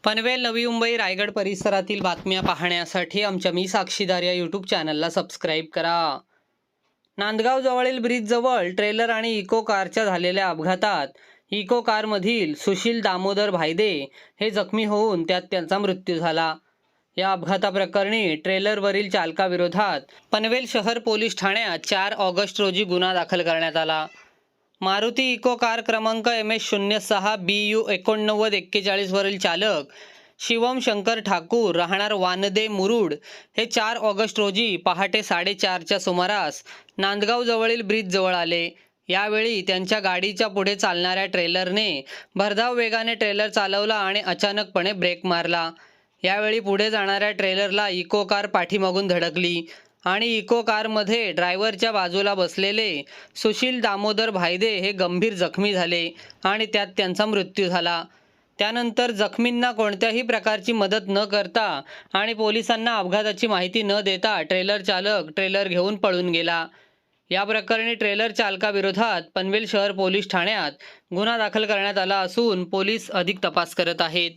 पनवेल, नवी मुंबई, रायगड परिसरातील बातम्या पाहण्यासाठी आमच्या मी साक्षीदार या यूट्यूब चॅनलला सबस्क्राईब करा. नांदगाव जवळील ब्रिजजवळ ट्रेलर आणि इको कारच्या झालेल्या अपघातात इको कारमधील सुशील दामोदर भायदे हे जखमी होऊन त्यात त्यांचा मृत्यू झाला. या अपघाताप्रकरणी ट्रेलरवरील चालकाविरोधात पनवेल शहर पोलीस ठाण्यात 4 ऑगस्ट रोजी गुन्हा दाखल करण्यात आला. मारुती इको कार क्रमांक MS06 BU 8941 वरील चालक शिवम शंकर ठाकूर राहणार वानदे मुरुड हे 4 ऑगस्ट रोजी पहाटे 4:30च्या सुमारास नांदगाव जवळील ब्रिजजवळ आले. यावेळी त्यांच्या गाडीच्या पुढे चालणाऱ्या ट्रेलरने भरधाव वेगाने ट्रेलर चालवला आणि अचानकपणे ब्रेक मारला. यावेळी पुढे जाणाऱ्या ट्रेलरला इको कार पाठीमागून धडकली आणि इको कारमध्ये ड्रायव्हरच्या बाजूला बसलेले सुशील दामोदर भायदे हे गंभीर जखमी झाले आणि त्यात त्यांचा मृत्यू झाला. त्यानंतर जखमींना कोणत्याही प्रकारची मदत न करता आणि पोलिसांना अपघाताची माहिती न देता ट्रेलर चालक ट्रेलर घेऊन पळून गेला. या प्रकरणी ट्रेलर चालकाविरोधात पनवेल शहर पोलीस ठाण्यात गुन्हा दाखल करण्यात आला असून पोलीस अधिक तपास करत आहेत.